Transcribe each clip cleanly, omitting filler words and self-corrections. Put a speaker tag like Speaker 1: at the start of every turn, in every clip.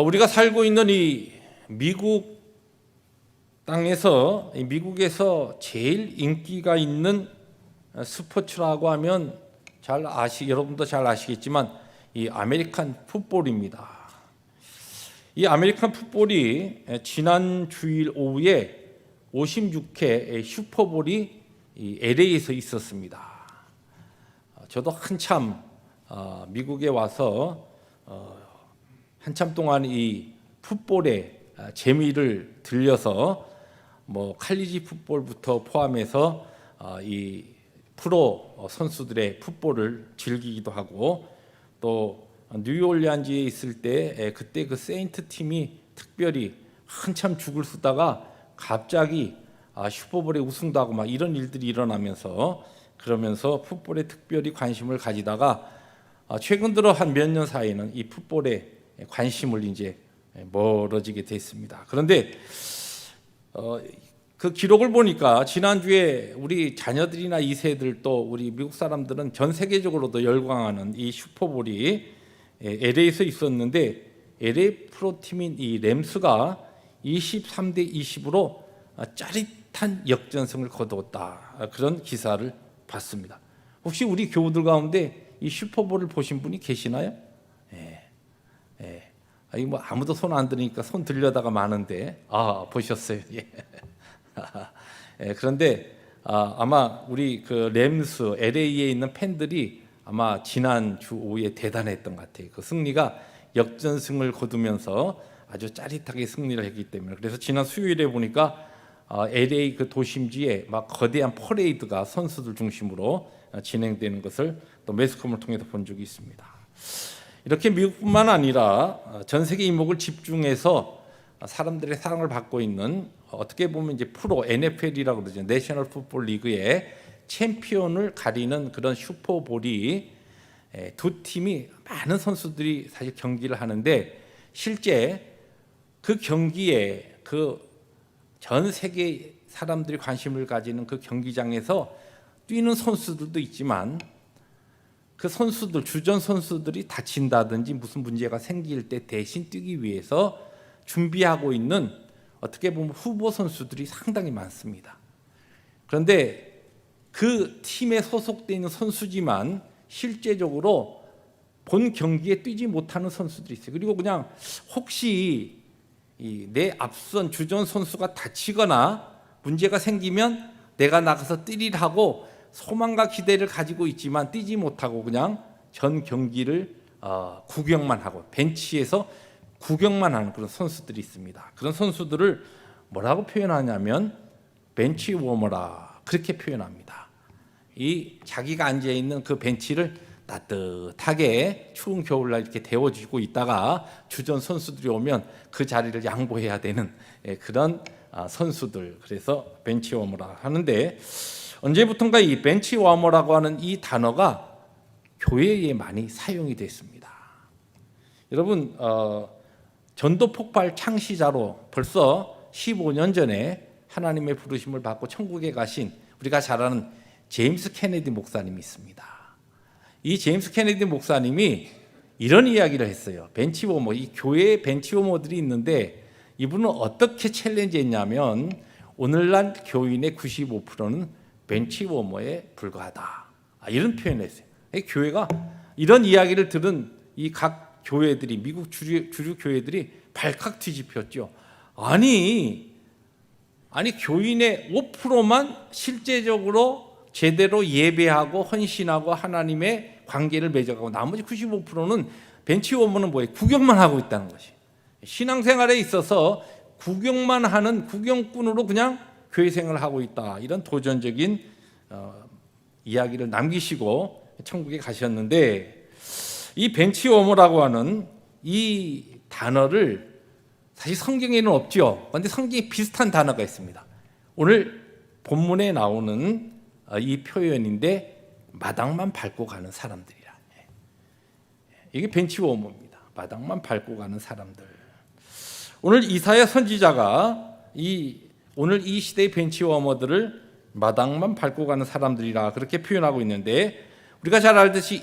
Speaker 1: 우리가 살고 있는 이 미국 땅에서 미국에서 제일 인기가 있는 스포츠라고 하면 여러분도 잘 아시겠지만 이 아메리칸 풋볼입니다. 이 아메리칸 풋볼이 지난 주일 오후에 56회 슈퍼볼이 이 LA에서 있었습니다. 저도 한참 미국에 와서 한참 동안 이 풋볼의 재미를 들려서 칼리지 풋볼부터 포함해서 이 프로 선수들의 풋볼을 즐기기도 하고, 또 뉴올리안즈에 있을 때 그때 그 세인트 팀이 특별히 한참 죽을 쓰다가 갑자기 슈퍼볼에 우승도 하고 막 이런 일들이 일어나면서, 그러면서 풋볼에 특별히 관심을 가지다가 최근 들어 한 몇 년 사이에는 이 풋볼에 관심을 이제 멀어지게 됐습니다. 그런데 그 기록을 보니까 지난주에 우리 자녀들이나 2세들 또 우리 미국 사람들은 전 세계적으로도 열광하는 이 슈퍼볼이 LA에서 있었는데, LA 프로팀인 이 램스가 23대 20으로 짜릿한 역전승을 거두었다, 그런 기사를 봤습니다. 혹시 우리 교우들 가운데 이 슈퍼볼을 보신 분이 계시나요? 아무도 손 안 드니까 손 들려다가 많은데 보셨어요. 예. 그런데 아마 우리 그 램스 LA에 있는 팬들이 아마 지난 주 오후에 대단했던 것 같아요. 그 승리가 역전승을 거두면서 아주 짜릿하게 승리를 했기 때문에. 그래서 지난 수요일에 보니까 LA 그 도심지에 막 거대한 퍼레이드가 선수들 중심으로 진행되는 것을 또 매스컴을 통해서 본 적이 있습니다. 이렇게 미국뿐만 아니라 전 세계 이목을 집중해서 사람들의 사랑을 받고 있는, 어떻게 보면 이제 프로 NFL이라고 그러죠. 내셔널 풋볼 리그의 챔피언을 가리는 그런 슈퍼볼이 두 팀이 많은 선수들이 사실 경기를 하는데, 실제 그 경기에 그 전 세계 사람들이 관심을 가지는 그 경기장에서 뛰는 선수들도 있지만, 그 선수들, 주전 선수들이 다친다든지 무슨 문제가 생길 때 대신 뛰기 위해서 준비하고 있는, 어떻게 보면 후보 선수들이 상당히 많습니다. 그런데 그 팀에 소속되어 있는 선수지만 실제적으로 본 경기에 뛰지 못하는 선수들이 있어요. 그리고 그냥 혹시 내 앞선 주전 선수가 다치거나 문제가 생기면 내가 나가서 뛰리라 하고 소망과 기대를 가지고 있지만 뛰지 못하고 그냥 전 경기를 구경만 하고 벤치에서 구경만 하는 그런 선수들이 있습니다. 그런 선수들을 뭐라고 표현하냐면 벤치 워머라, 그렇게 표현합니다. 이 자기가 앉아 있는 그 벤치를 따뜻하게 추운 겨울날 이렇게 데워주고 있다가 주전 선수들이 오면 그 자리를 양보해야 되는 그런 선수들, 그래서 벤치 워머라 하는데, 언제부턴가 이 벤치 워머라고 하는 이 단어가 교회에 많이 사용이 됐습니다. 여러분, 전도 폭발 창시자로 벌써 15년 전에 하나님의 부르심을 받고 천국에 가신 우리가 잘 아는 제임스 케네디 목사님이 있습니다. 이 제임스 케네디 목사님이 이런 이야기를 했어요. 벤치워머, 이 교회에 벤치워머들이 있는데 이분은 어떻게 챌린지했냐면, 오늘날 교인의 95%는 벤치워머에 불과하다, 이런 표현을 했어요. 교회가 이런 이야기를 들은 이 각 교회들이, 미국 주류 교회들이 발칵 뒤집혔죠. 아니 교인의 5%만 실제적으로 제대로 예배하고 헌신하고 하나님의 관계를 맺어가고 나머지 95%는 벤치워머는 뭐예요? 구경만 하고 있다는 것이. 신앙생활에 있어서 구경만 하는 구경꾼으로 그냥 교회 생활을 하고 있다, 이런 도전적인 이야기를 남기시고 천국에 가셨는데, 이 벤치워머라고 하는 이 단어를 사실 성경에는 없죠. 그런데 성경에 비슷한 단어가 있습니다. 오늘 본문에 나오는 이 표현인데, 마당만 밟고 가는 사람들이라. 이게 벤치워머입니다. 마당만 밟고 가는 사람들. 오늘 이사야 선지자가 오늘 이 시대의 벤치워머들을 마당만 밟고 가는 사람들이라 그렇게 표현하고 있는데, 우리가 잘 알듯이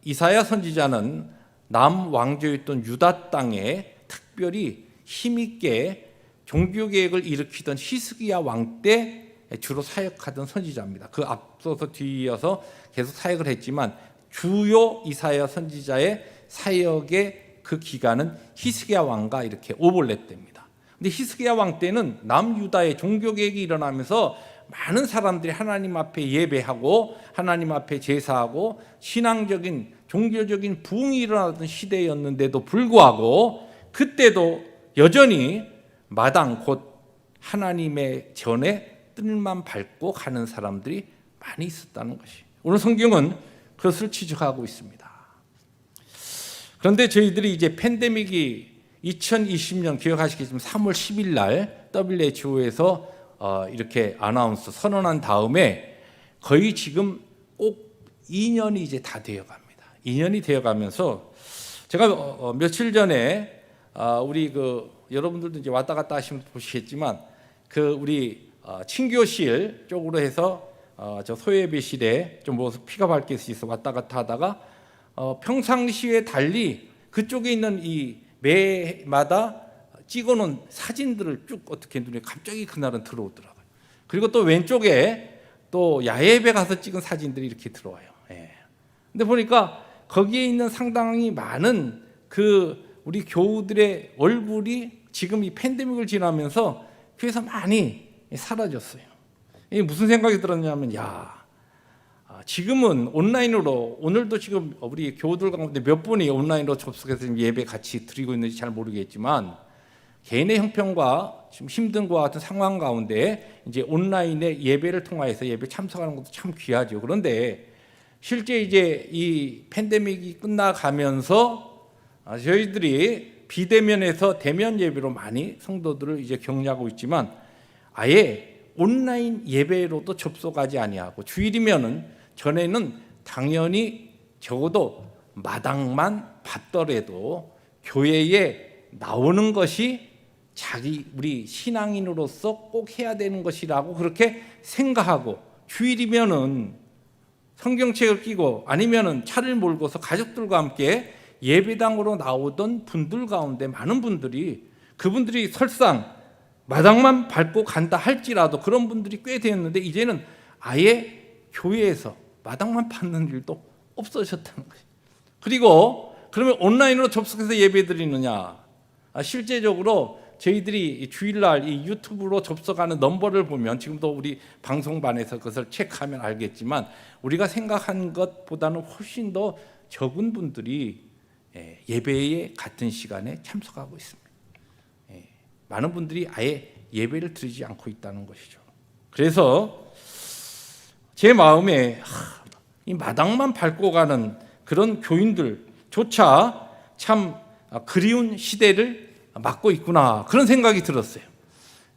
Speaker 1: 이사야 선지자는 남왕조였던 유다 땅에 특별히 힘있게 종교개혁을 일으키던 히스기야 왕 때 주로 사역하던 선지자입니다. 그 앞서서 뒤이어서 계속 사역을 했지만 주요 이사야 선지자의 사역의 그 기간은 히스기야 왕과 이렇게 오버랩됩니다. 근데 히스기야 왕 때는 남유다의 종교개혁이 일어나면서 많은 사람들이 하나님 앞에 예배하고 하나님 앞에 제사하고 신앙적인 종교적인 부흥이 일어나던 시대였는데도 불구하고 그때도 여전히 마당 곧 하나님의 전에 뜰만 밟고 가는 사람들이 많이 있었다는 것이 오늘 성경은 그것을 지적하고 있습니다. 그런데 저희들이 이제 팬데믹이 2020년 기억하시겠지만 3월 10일 날 WHO에서 이렇게 아나운스 선언한 다음에 거의 지금 꼭 2년이 이제 다 되어갑니다. 2년이 되어가면서 제가 며칠 전에 우리 여러분들도 이제 왔다 갔다 하시면 보시겠지만 우리 친교실 쪽으로 해서 저 소예배실에 좀 픽업할 게 있어 왔다 갔다 하다가 평상시에 달리 그쪽에 있는 이 매마다 찍어놓은 사진들을 쭉 어떻게 눈에 갑자기 그날은 들어오더라고요. 그리고 또 왼쪽에 또 야외에 가서 찍은 사진들이 이렇게 들어와요. 근데 보니까 거기에 있는 상당히 많은 우리 교우들의 얼굴이 지금 이 팬데믹을 지나면서 교회에서 많이 사라졌어요. 이게 무슨 생각이 들었냐면 지금은 온라인으로 오늘도 지금 우리 교우들 가운데 몇 분이 온라인으로 접속해서 예배 같이 드리고 있는지 잘 모르겠지만 개인의 형편과 지금 힘든 것과 같은 상황 가운데 이제 온라인의 예배를 통하여서 예배 참석하는 것도 참 귀하죠. 그런데 실제 이제 이 팬데믹이 끝나가면서 저희들이 비대면에서 대면 예배로 많이 성도들을 이제 격려하고 있지만 아예 온라인 예배로도 접속하지 아니하고 주일이면은 전에는 당연히 적어도 마당만 봤더라도 교회에 나오는 것이 우리 신앙인으로서 꼭 해야 되는 것이라고 그렇게 생각하고 주일이면은 성경책을 끼고 아니면은 차를 몰고서 가족들과 함께 예배당으로 나오던 분들 가운데 많은 분들이 그분들이 설상 마당만 밟고 간다 할지라도 그런 분들이 꽤 되었는데 이제는 아예 교회에서 마당만 밟는 일도 없어졌다는 거예요. 그리고 그러면 온라인으로 접속해서 예배 드리느냐? 실제적으로 저희들이 주일날 이 유튜브로 접속하는 넘버를 보면 지금도 우리 방송반에서 그것을 체크하면 알겠지만 우리가 생각한 것보다는 훨씬 더 적은 분들이 예배에 같은 시간에 참석하고 있습니다. 많은 분들이 아예 예배를 드리지 않고 있다는 것이죠. 그래서 제 마음에 이 마당만 밟고 가는 그런 교인들조차 참 그리운 시대를 맞고 있구나 그런 생각이 들었어요.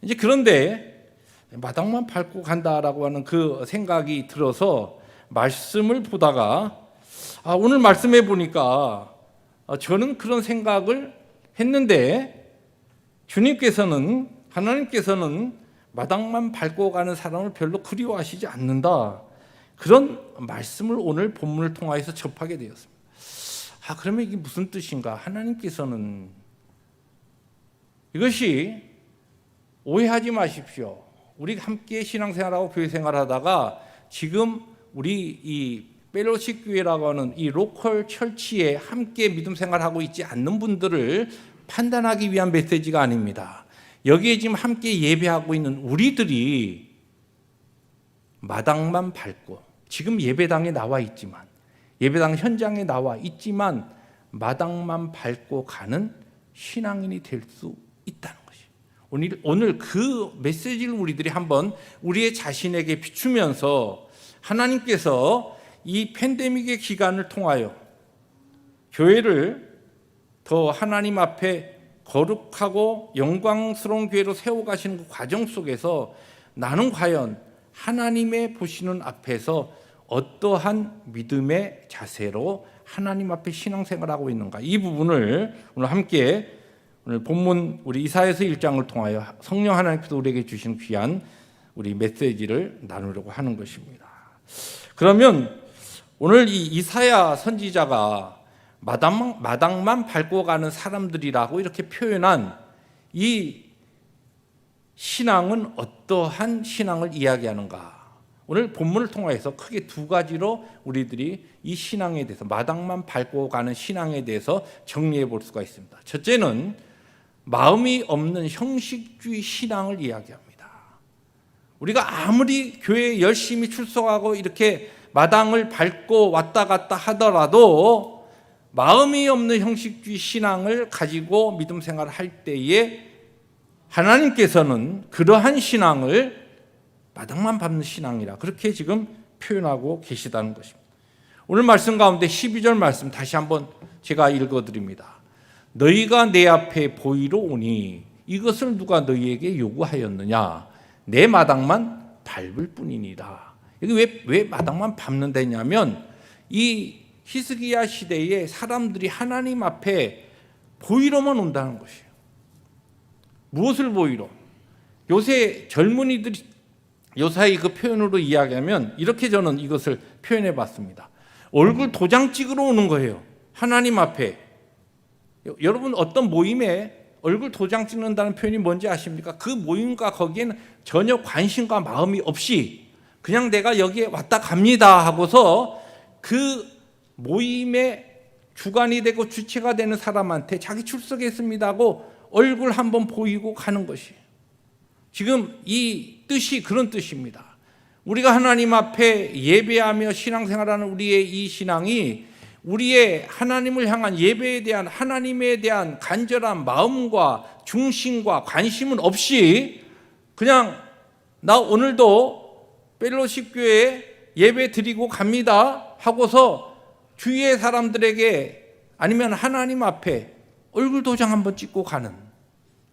Speaker 1: 이제 그런데 마당만 밟고 간다라고 하는 그 생각이 들어서 말씀을 보다가 오늘 말씀해 보니까 저는 그런 생각을 했는데 주님께서는 하나님께서는 마당만 밟고 가는 사람을 별로 그리워하시지 않는다. 그런 말씀을 오늘 본문을 통하여서 접하게 되었습니다. 그러면 이게 무슨 뜻인가? 하나님께서는 이것이 오해하지 마십시오. 우리 함께 신앙생활하고 교회생활하다가 지금 우리 이 펠로십 교회라고 하는 이 로컬 철치에 함께 믿음 생활하고 있지 않는 분들을 판단하기 위한 메시지가 아닙니다. 여기에 지금 함께 예배하고 있는 우리들이 마당만 밟고 지금 예배당에 나와 있지만 예배당 현장에 나와 있지만 마당만 밟고 가는 신앙인이 될 수 있다는 것이 오늘 그 메시지를 우리들이 한번 우리의 자신에게 비추면서 하나님께서 이 팬데믹의 기간을 통하여 교회를 더 하나님 앞에 거룩하고 영광스러운 교회로 세워가시는 그 과정 속에서 나는 과연 하나님의 보시는 앞에서 어떠한 믿음의 자세로 하나님 앞에 신앙생활하고 있는가, 이 부분을 오늘 함께 오늘 본문 우리 이사야서 1장을 통하여 성령 하나님께서 우리에게 주신 귀한 우리 메시지를 나누려고 하는 것입니다. 그러면 오늘 이 이사야 선지자가 마당만 밟고 가는 사람들이라고 이렇게 표현한 이 신앙은 어떠한 신앙을 이야기하는가? 오늘 본문을 통해서 크게 두 가지로 우리들이 이 신앙에 대해서, 마당만 밟고 가는 신앙에 대해서 정리해 볼 수가 있습니다. 첫째는 마음이 없는 형식주의 신앙을 이야기합니다. 우리가 아무리 교회에 열심히 출석하고 이렇게 마당을 밟고 왔다 갔다 하더라도 마음이 없는 형식주의 신앙을 가지고 믿음 생활을 할 때에 하나님께서는 그러한 신앙을 마당만 밟는 신앙이라 그렇게 지금 표현하고 계시다는 것입니다. 오늘 말씀 가운데 12절 말씀 다시 한번 제가 읽어드립니다. 너희가 내 앞에 보이러 오니 이것을 누가 너희에게 요구하였느냐? 내 마당만 밟을 뿐이니라. 이게 왜 마당만 밟는다 했냐면 이 히스기야 시대에 사람들이 하나님 앞에 보이러만 온다는 것이에요. 무엇을 보이러? 요새 젊은이들이 요사이 그 표현으로 이야기하면 이렇게 저는 이것을 표현해 봤습니다. 얼굴 도장 찍으러 오는 거예요. 하나님 앞에. 여러분 어떤 모임에 얼굴 도장 찍는다는 표현이 뭔지 아십니까? 그 모임과 거기에는 전혀 관심과 마음이 없이 그냥 내가 여기에 왔다 갑니다 하고서 그 모임의 주관이 되고 주체가 되는 사람한테 자기 출석했습니다 하고 얼굴 한번 보이고 가는 것이에요. 지금 이 뜻이 그런 뜻입니다. 우리가 하나님 앞에 예배하며 신앙생활하는 우리의 이 신앙이 우리의 하나님을 향한 예배에 대한 하나님에 대한 간절한 마음과 중심과 관심은 없이 그냥 나 오늘도 펠로십 교회에 예배 드리고 갑니다 하고서 주위의 사람들에게 아니면 하나님 앞에 얼굴 도장 한번 찍고 가는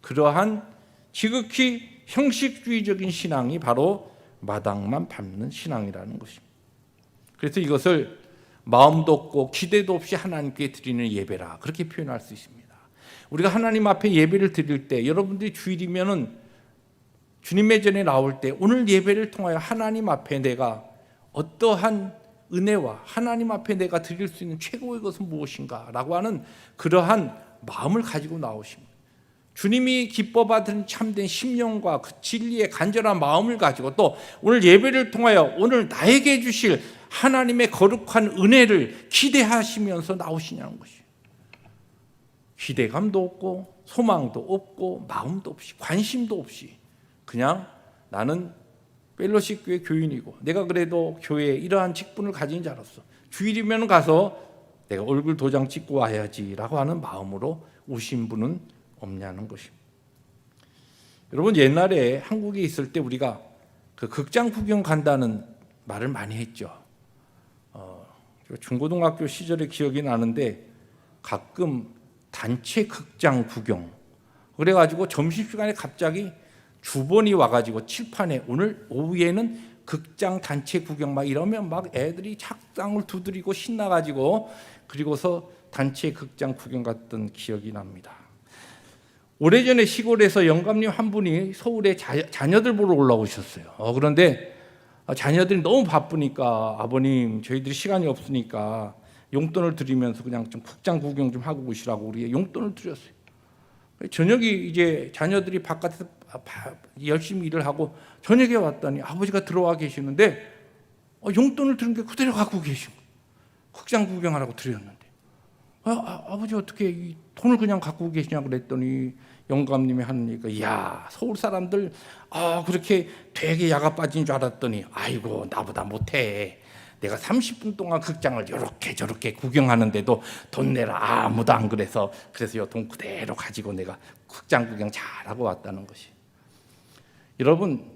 Speaker 1: 그러한 지극히 형식주의적인 신앙이 바로 마당만 밟는 신앙이라는 것입니다. 그래서 이것을 마음도 없고 기대도 없이 하나님께 드리는 예배라 그렇게 표현할 수 있습니다. 우리가 하나님 앞에 예배를 드릴 때 여러분들이 주일이면은 주님의 전에 나올 때 오늘 예배를 통하여 하나님 앞에 내가 어떠한 은혜와 하나님 앞에 내가 드릴 수 있는 최고의 것은 무엇인가 라고 하는 그러한 마음을 가지고 나오십니다. 주님이 기뻐 받은 참된 심령과 그 진리의 간절한 마음을 가지고 또 오늘 예배를 통하여 오늘 나에게 주실 하나님의 거룩한 은혜를 기대하시면서 나오시냐는 것이에요. 기대감도 없고 소망도 없고 마음도 없이 관심도 없이 그냥 나는 펠로십 교회 교인이고 내가 그래도 교회에 이러한 직분을 가진 자로서 주일이면 가서 내가 얼굴 도장 찍고 와야지라고 하는 마음으로 오신 분은 없냐는 것입니다. 여러분 옛날에 한국에 있을 때 우리가 그 극장 구경 간다는 말을 많이 했죠. 중고등학교 시절의 기억이 나는데 가끔 단체 극장 구경 그래가지고 점심시간에 갑자기 주번이 와가지고 칠판에 오늘 오후에는 극장 단체 구경 막 이러면 막 애들이 착장을 두드리고 신나가지고 그리고서 단체 극장 구경 갔던 기억이 납니다. 오래전에 시골에서 영감님 한 분이 서울에 자녀들 보러 올라오셨어요. 그런데 자녀들이 너무 바쁘니까 아버님 저희들이 시간이 없으니까 용돈을 드리면서 그냥 좀 극장 구경 좀 하고 오시라고 우리 용돈을 드렸어요. 저녁이 이제 자녀들이 바깥에서 열심히 일을 하고 저녁에 왔더니 아버지가 들어와 계시는데 용돈을 드린 게 그대로 갖고 계신 거예요. 극장 구경하라고 드렸는데 아버지 어떻게 이 돈을 그냥 갖고 계시냐고 그랬더니 영감님이 하는 얘기가 이야 서울 사람들 그렇게 되게 야가 빠진 줄 알았더니 아이고 나보다 못해. 내가 30분 동안 극장을 이렇게 저렇게 구경하는데도 돈 내라 아무도 안 그래서 이 돈 그대로 가지고 내가 극장 구경 잘하고 왔다는 것이. 여러분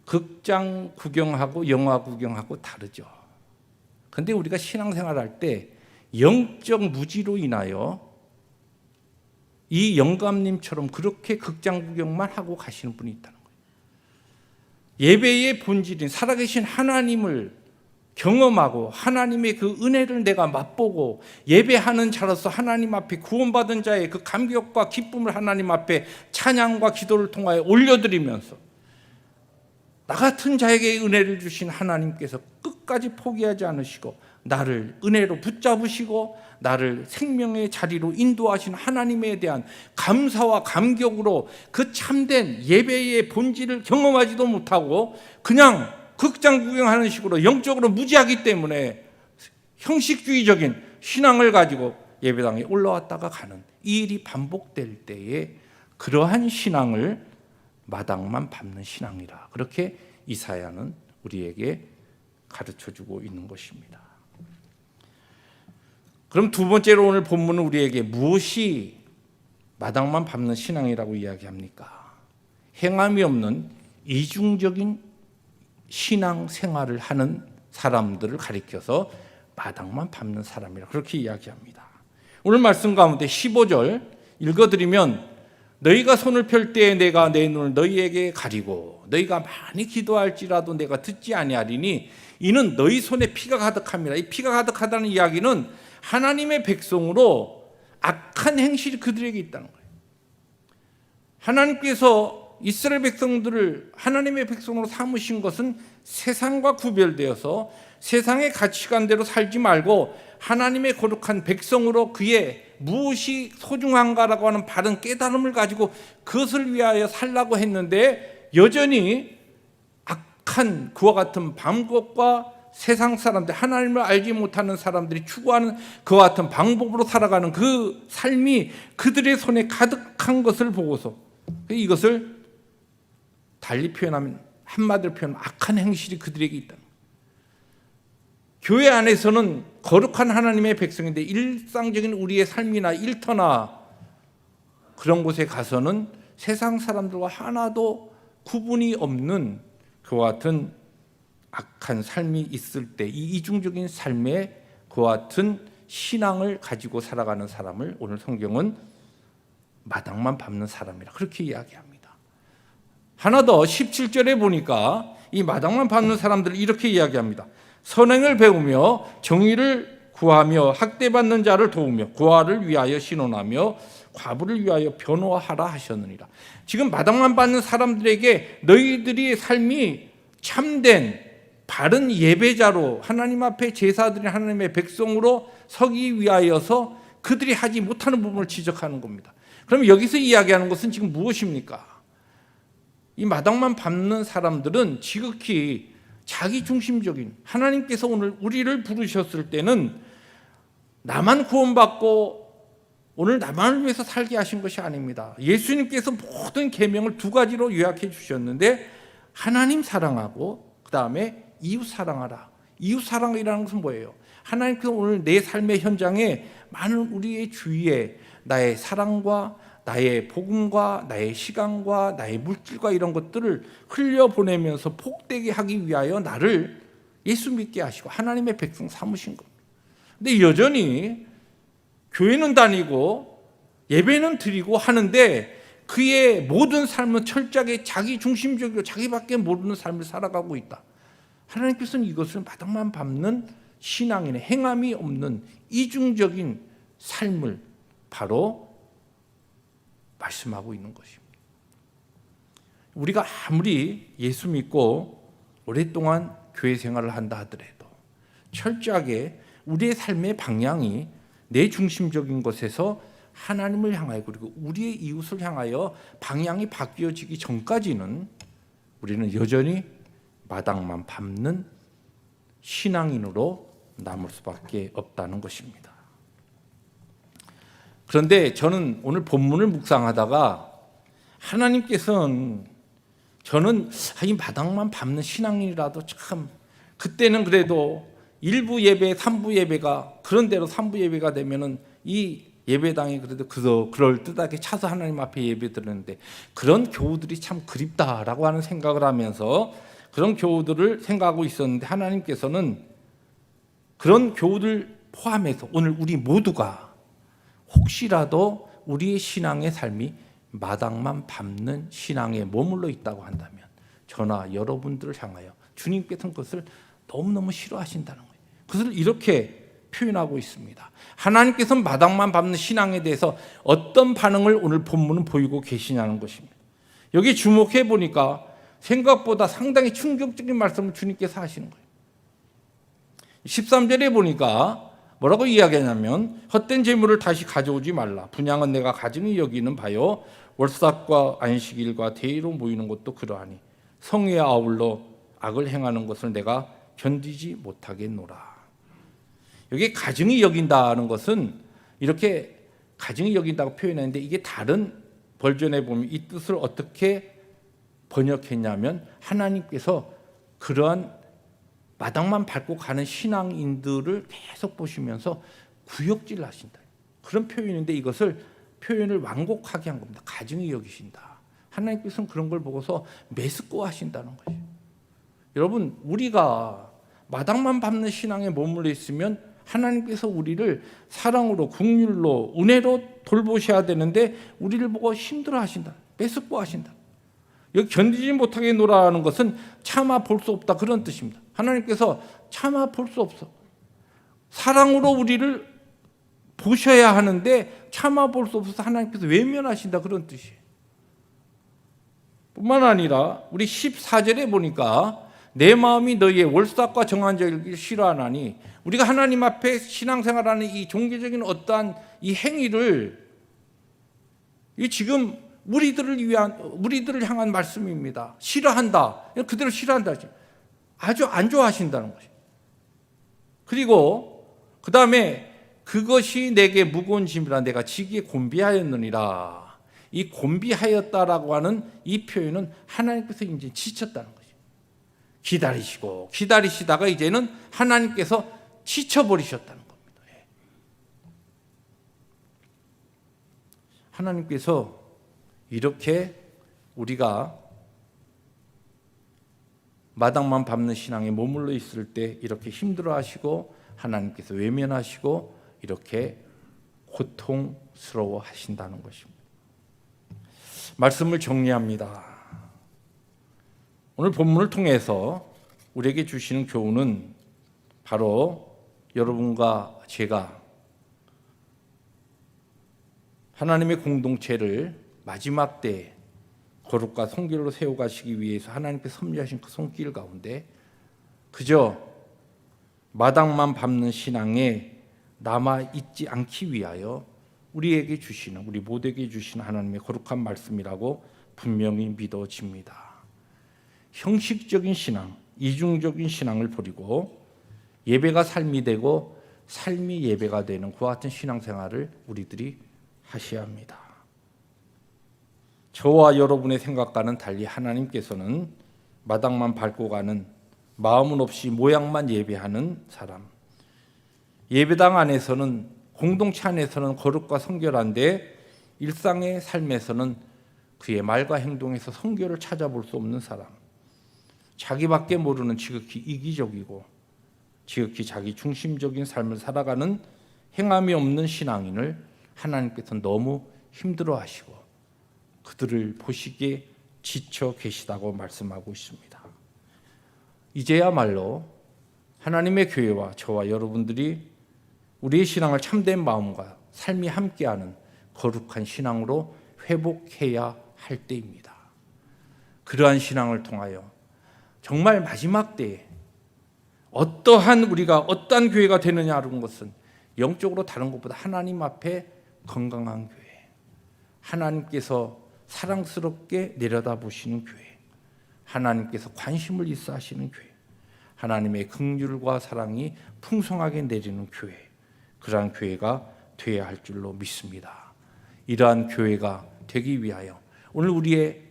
Speaker 1: 극장 구경하고 영화 구경하고 다르죠. 근데 우리가 신앙생활할 때 영적 무지로 인하여 이 영감님처럼 그렇게 극장 구경만 하고 가시는 분이 있다는 거예요. 예배의 본질인 살아계신 하나님을 경험하고 하나님의 그 은혜를 내가 맛보고 예배하는 자로서 하나님 앞에 구원받은 자의 그 감격과 기쁨을 하나님 앞에 찬양과 기도를 통하여 올려드리면서 나 같은 자에게 은혜를 주신 하나님께서 끝까지 포기하지 않으시고 나를 은혜로 붙잡으시고 나를 생명의 자리로 인도하신 하나님에 대한 감사와 감격으로 그 참된 예배의 본질을 경험하지도 못하고 그냥 극장 구경하는 식으로 영적으로 무지하기 때문에 형식주의적인 신앙을 가지고 예배당에 올라왔다가 가는 이 일이 반복될 때에 그러한 신앙을 마당만 밟는 신앙이라, 그렇게 이사야는 우리에게 가르쳐주고 있는 것입니다. 그럼 두 번째로 오늘 본문은 우리에게 무엇이 마당만 밟는 신앙이라고 이야기합니까? 행함이 없는 이중적인 신앙 생활을 하는 사람들을 가리켜서 마당만 밟는 사람이라 그렇게 이야기합니다. 오늘 말씀 가운데 15절 읽어드리면, 너희가 손을 펼 때에 내가 내 눈을 너희에게 가리고 너희가 많이 기도할지라도 내가 듣지 아니하리니 이는 너희 손에 피가 가득함이라. 이 피가 가득하다는 이야기는 하나님의 백성으로 악한 행실이 그들에게 있다는 거예요. 하나님께서 이스라엘 백성들을 하나님의 백성으로 삼으신 것은 세상과 구별되어서 세상의 가치관대로 살지 말고 하나님의 거룩한 백성으로 그의 무엇이 소중한가라고 하는 바른 깨달음을 가지고 그것을 위하여 살라고 했는데, 여전히 악한 그와 같은 방법과 세상 사람들, 하나님을 알지 못하는 사람들이 추구하는 그와 같은 방법으로 살아가는 그 삶이 그들의 손에 가득한 것을 보고서, 이것을 달리 표현하면, 한마디로 표현하면 악한 행실이 그들에게 있다. 교회 안에서는 거룩한 하나님의 백성인데 일상적인 우리의 삶이나 일터나 그런 곳에 가서는 세상 사람들과 하나도 구분이 없는 그와 같은 악한 삶이 있을 때, 이 이중적인 삶에 그와 같은 신앙을 가지고 살아가는 사람을 오늘 성경은 마당만 밟는 사람이라 그렇게 이야기합니다. 하나 더 17절에 보니까 이 마당만 밟는 사람들을 이렇게 이야기합니다. 선행을 배우며 정의를 구하며 학대받는 자를 도우며 고아를 위하여 신원하며 과부를 위하여 변호하라 하셨느니라. 지금 마당만 밟는 사람들에게 너희들의 삶이 참된 바른 예배자로 하나님 앞에 제사드린 하나님의 백성으로 서기 위하여서 그들이 하지 못하는 부분을 지적하는 겁니다. 그럼 여기서 이야기하는 것은 지금 무엇입니까? 이 마당만 밟는 사람들은 지극히 자기 중심적인, 하나님께서 오늘 우리를 부르셨을 때는 나만 구원받고 오늘 나만을 위해서 살게 하신 것이 아닙니다. 예수님께서 모든 계명을 두 가지로 요약해 주셨는데, 하나님 사랑하고 그 다음에 이웃 사랑하라. 이웃 사랑이라는 것은 뭐예요? 하나님께서 오늘 내 삶의 현장에 많은 우리의 주위에 나의 사랑과 나의 복음과 나의 시간과 나의 물질과 이런 것들을 흘려보내면서 복되게 하기 위하여 나를 예수 믿게 하시고 하나님의 백성 삼으신 겁니다. 근데 여전히 교회는 다니고 예배는 드리고 하는데 그의 모든 삶은 철저하게 자기 중심적이고 자기밖에 모르는 삶을 살아가고 있다. 하나님께서는 이것을 마당만 밟는 신앙인의 행함이 없는 이중적인 삶을 바로 말씀하고 있는 것입니다. 우리가 아무리 예수 믿고 오랫동안 교회 생활을 한다 하더라도 철저하게 우리의 삶의 방향이 내 중심적인 것에서 하나님을 향하여 그리고 우리의 이웃을 향하여 방향이 바뀌어지기 전까지는 우리는 여전히 마당만 밟는 신앙인으로 남을 수밖에 없다는 것입니다. 그런데 저는 오늘 본문을 묵상하다가 하나님께서는 저는 이 마당만 밟는 신앙인이라도 참 그때는 그래도 1부 예배, 3부 예배가 그런대로 3부 예배가 되면은 이 예배당이 그래도 그럴듯하게 차서 하나님 앞에 예배 드리는데 그런 교우들이 참 그립다라고 하는 생각을 하면서 그런 교우들을 생각하고 있었는데 하나님께서는 그런 교우들 포함해서 오늘 우리 모두가 혹시라도 우리의 신앙의 삶이 마당만 밟는 신앙에 머물러 있다고 한다면 저나 여러분들을 향하여 주님께서는 그것을 너무너무 싫어하신다는 거예요. 그것을 이렇게 표현하고 있습니다. 하나님께서는 마당만 밟는 신앙에 대해서 어떤 반응을 오늘 본문은 보이고 계시냐는 것입니다. 여기 주목해 보니까 생각보다 상당히 충격적인 말씀을 주님께서 하시는 거예요. 13절에 보니까 뭐라고 이야기하냐면 헛된 재물을 다시 가져오지 말라. 분양은 내가 가증히 여기는 바요. 월삭과 안식일과 대의로 모이는 것도 그러하니 성에 아울러 악을 행하는 것을 내가 견디지 못하겠노라. 여기 가증히 여긴다는 것은 이렇게 가증히 여긴다고 표현했는데 이게 다른 버전에 보면 이 뜻을 어떻게 번역했냐면 하나님께서 그러한 마당만 밟고 가는 신앙인들을 계속 보시면서 구역질 하신다. 그런 표현인데 이것을 표현을 완곡하게 한 겁니다. 가증히 여기신다. 하나님께서는 그런 걸 보고서 메스꺼 하신다는 것이에요. 여러분, 우리가 마당만 밟는 신앙에 머물러 있으면 하나님께서 우리를 사랑으로, 긍휼로, 은혜로 돌보셔야 되는데 우리를 보고 힘들어 하신다. 메스꺼 하신다. 여기 견디지 못하게 노라는 것은 참아 볼 수 없다, 그런 뜻입니다. 하나님께서 참아 볼 수 없어. 사랑으로 우리를 보셔야 하는데 참아 볼 수 없어서 하나님께서 외면하신다, 그런 뜻이에요. 뿐만 아니라 우리 14절에 보니까 내 마음이 너희의 월삭과 정한절기를 싫어하나니, 우리가 하나님 앞에 신앙생활하는 이 종교적인 어떠한 이 행위를, 이 지금 우리들을 향한 말씀입니다. 싫어한다. 그대로 싫어한다. 아주 안 좋아하신다는 것이에요. 그리고 그 다음에 그것이 내게 무거운 짐이라 내가 지기에 곤비하였느니라. 이 곤비하였다라고 하는 이 표현은 하나님께서 이제 지쳤다는 거죠. 기다리시다가 이제는 하나님께서 지쳐버리셨다는 겁니다. 하나님께서 이렇게 우리가 마당만 밟는 신앙에 머물러 있을 때 이렇게 힘들어하시고 하나님께서 외면하시고 이렇게 고통스러워 하신다는 것입니다. 말씀을 정리합니다. 오늘 본문을 통해서 우리에게 주시는 교훈은 바로 여러분과 제가 하나님의 공동체를 마지막 때 거룩과 성결로 세워가시기 위해서 하나님께 섭리하신 그 손길 가운데 그저 마당만 밟는 신앙에 남아있지 않기 위하여 우리에게 주시는, 우리 모두에게 주시는 하나님의 거룩한 말씀이라고 분명히 믿어집니다. 형식적인 신앙, 이중적인 신앙을 버리고 예배가 삶이 되고 삶이 예배가 되는 그와 같은 신앙생활을 우리들이 하셔야 합니다. 저와 여러분의 생각과는 달리 하나님께서는 마당만 밟고 가는, 마음은 없이 모양만 예배하는 사람, 예배당 안에서는, 공동체 안에서는 거룩과 성결한데 일상의 삶에서는 그의 말과 행동에서 성결을 찾아볼 수 없는 사람, 자기밖에 모르는 지극히 이기적이고 지극히 자기 중심적인 삶을 살아가는 행함이 없는 신앙인을 하나님께서는 너무 힘들어하시고 그들을 보시기에 지쳐 계시다고 말씀하고 있습니다. 이제야말로 하나님의 교회와 저와 여러분들이 우리의 신앙을 참된 마음과 삶이 함께하는 거룩한 신앙으로 회복해야 할 때입니다. 그러한 신앙을 통하여 정말 마지막 때에 우리가 어떠한 교회가 되느냐는 것은 영적으로 다른 것보다 하나님 앞에 건강한 교회, 하나님께서 사랑스럽게 내려다보시는 교회, 하나님께서 관심을 있어 하시는 교회, 하나님의 긍휼과 사랑이 풍성하게 내리는 교회, 그러한 교회가 되어야 할 줄로 믿습니다. 이러한 교회가 되기 위하여 오늘 우리의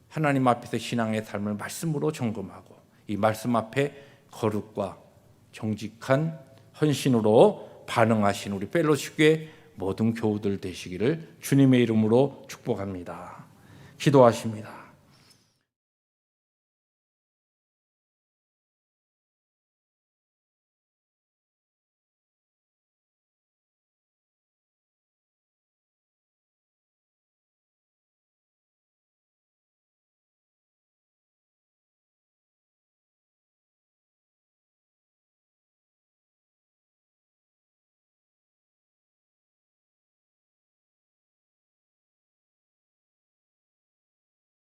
Speaker 1: 하나님 앞에서 신앙의 삶을 말씀으로 점검하고 이 말씀 앞에 거룩과 정직한 헌신으로 반응하신 우리 펠로시교회 모든 교우들 되시기를 주님의 이름으로 축복합니다. 기도하십니다.